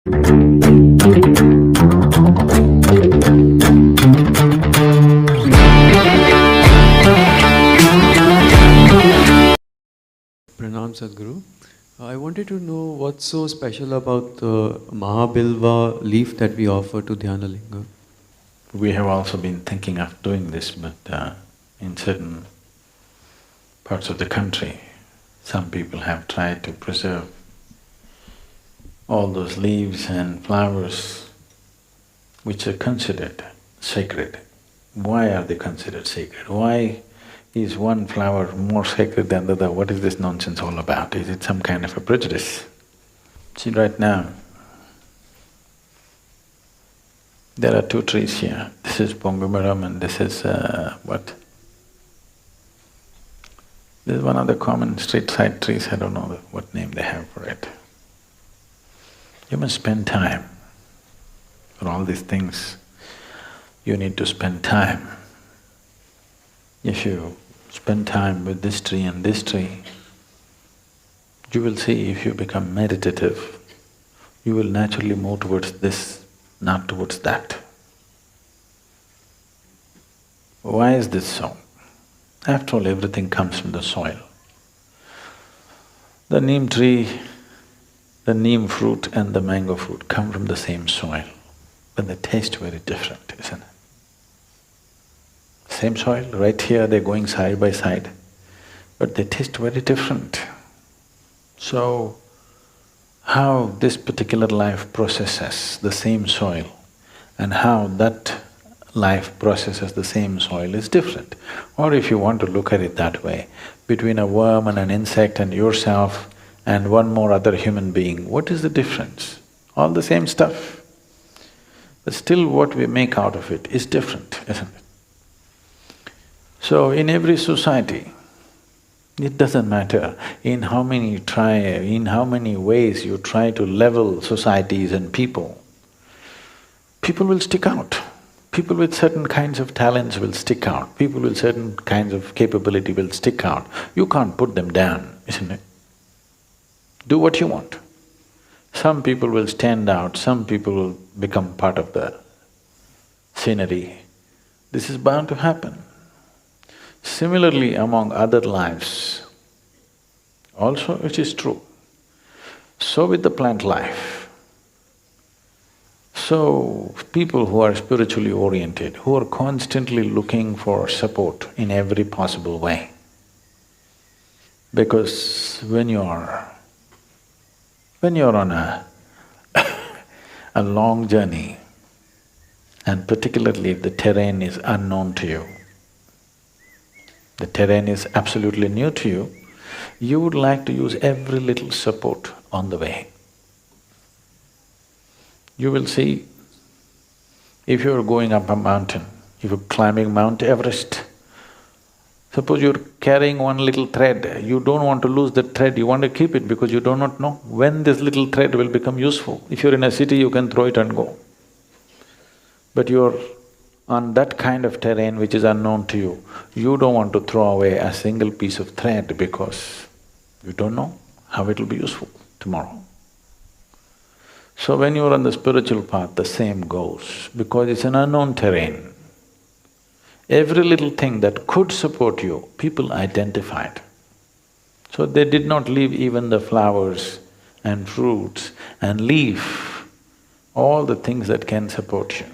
Pranam Sadhguru. I wanted to know what's so special about the Mahabilva leaf that we offer to Dhyanalinga. We have also been thinking of doing this, but in certain parts of the country, some people have tried to preserve all those leaves and flowers which are considered sacred. Why are they considered sacred? Why is one flower more sacred than the other? What is this nonsense all about? Is it some kind of a prejudice? See, right now, there are two trees here. This is Pongumaram and this is what? This is one of the common street side trees, I don't know what name they have for it. You must spend time. For all these things, you need to spend time. If you spend time with this tree and this tree, you will see if you become meditative, you will naturally move towards this, not towards that. Why is this so? After all, everything comes from the soil. The neem tree, the neem fruit and the mango fruit come from the same soil, but they taste very different, isn't it? Same soil, right here they're going side by side, but they taste very different. So, how this particular life processes the same soil and how that life processes the same soil is different. Or if you want to look at it that way, between a worm and an insect and yourself and one more other human being, what is the difference? All the same stuff. But still what we make out of it is different, isn't it? So in every society, it doesn't matter in how many ways you try to level societies and people will stick out. People with certain kinds of talents will stick out, people with certain kinds of capability will stick out. You can't put them down, isn't it? Do what you want. Some people will stand out, some people will become part of the scenery. This is bound to happen. Similarly, among other lives, also it is true. So with the plant life. So, people who are spiritually oriented, who are constantly looking for support in every possible way. Because when you're on a a long journey, and particularly if the terrain is unknown to you, the terrain is absolutely new to you, you would like to use every little support on the way. You will see, if you're going up a mountain, if you're climbing Mount Everest, suppose you're carrying one little thread, you don't want to lose that thread, you want to keep it because you do not know when this little thread will become useful. If you're in a city, you can throw it and go. But you're on that kind of terrain which is unknown to you, you don't want to throw away a single piece of thread because you don't know how it'll be useful tomorrow. So when you're on the spiritual path, the same goes, because it's an unknown terrain. Every little thing that could support you, people identified. So they did not leave even the flowers and fruits and leaf, all the things that can support you.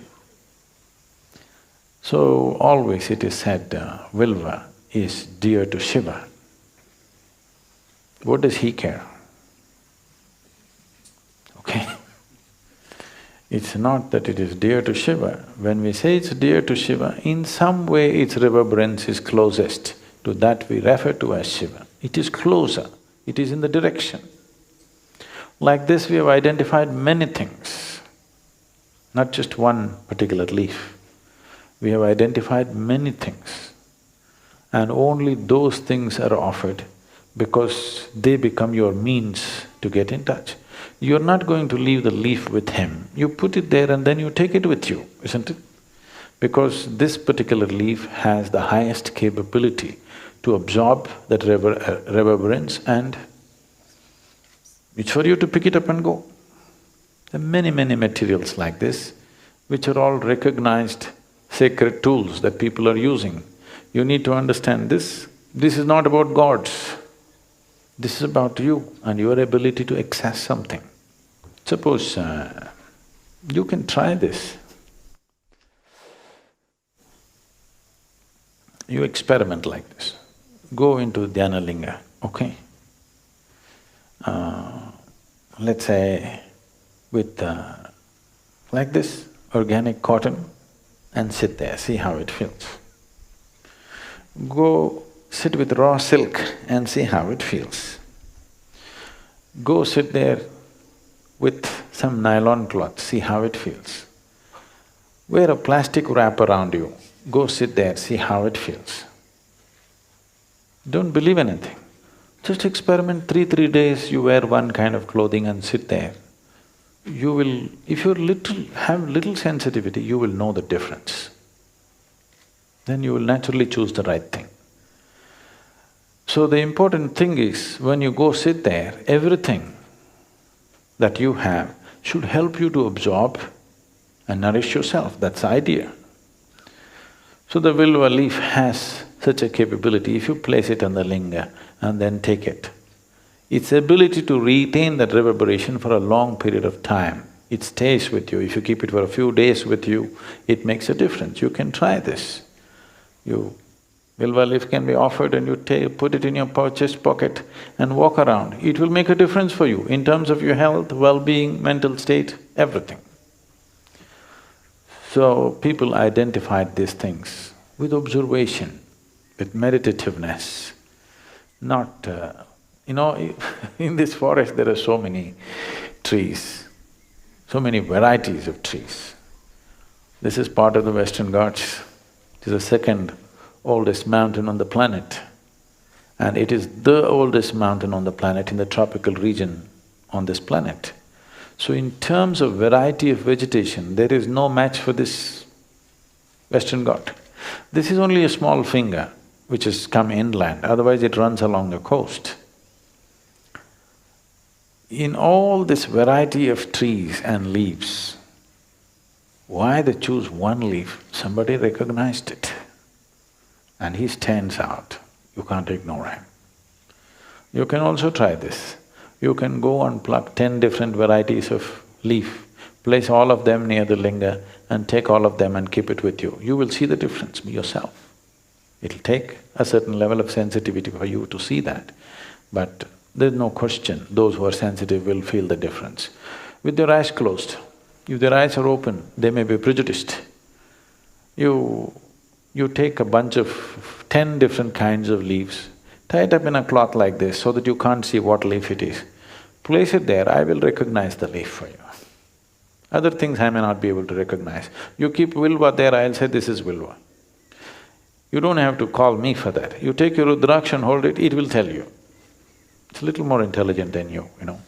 So always it is said, Vilva is dear to Shiva. What does he care? Okay? It's not that it is dear to Shiva. When we say it's dear to Shiva, in some way its reverberance is closest to that we refer to as Shiva. It is closer, it is in the direction. Like this we have identified many things, not just one particular leaf. We have identified many things, and only those things are offered because they become your means to get in touch. You're not going to leave the leaf with him, you put it there and then you take it with you, isn't it? Because this particular leaf has the highest capability to absorb that reverberance, and it's for you to pick it up and go. There are many, many materials like this, which are all recognized sacred tools that people are using. You need to understand this. This is not about gods. This is about you and your ability to access something. Suppose you can try this. You experiment like this. Go into Dhyana Linga, okay? Let's say with like this, organic cotton, and sit there, see how it feels. Go sit with raw silk and see how it feels. Go sit there with some nylon cloth, see how it feels. Wear a plastic wrap around you, go sit there, see how it feels. Don't believe anything. Just experiment 3 days, you wear one kind of clothing and sit there. You will… if you have little sensitivity, you will know the difference. Then you will naturally choose the right thing. So the important thing is, when you go sit there, everything that you have should help you to absorb and nourish yourself, that's the idea. So the Vilva leaf has such a capability, if you place it on the linga and then take it, its ability to retain that reverberation for a long period of time, it stays with you. If you keep it for a few days with you, it makes a difference. You can try this. Vilva leaf can be offered and you put it in your chest pocket and walk around. It will make a difference for you in terms of your health, well-being, mental state, everything. So people identified these things with observation, with meditativeness, not… in this forest there are so many trees, so many varieties of trees. This is part of the Western Ghats. It is the second oldest mountain on the planet, and it is the oldest mountain on the planet in the tropical region on this planet. So in terms of variety of vegetation, there is no match for this Western Ghat. This is only a small finger which has come inland, otherwise it runs along the coast. In all this variety of trees and leaves, why they choose one leaf? Somebody recognized it and he stands out, you can't ignore him. You can also try this. You can go and pluck 10 different varieties of leaf, place all of them near the linga and take all of them and keep it with you. You will see the difference yourself. It'll take a certain level of sensitivity for you to see that, but there's no question, those who are sensitive will feel the difference. With their eyes closed, if their eyes are open, they may be prejudiced. You take a bunch of 10 different kinds of leaves, tie it up in a cloth like this so that you can't see what leaf it is. Place it there, I will recognize the leaf for you. Other things I may not be able to recognize. You keep Vilva there, I'll say this is Vilva. You don't have to call me for that. You take your Rudraksh and hold it, it will tell you. It's a little more intelligent than you know.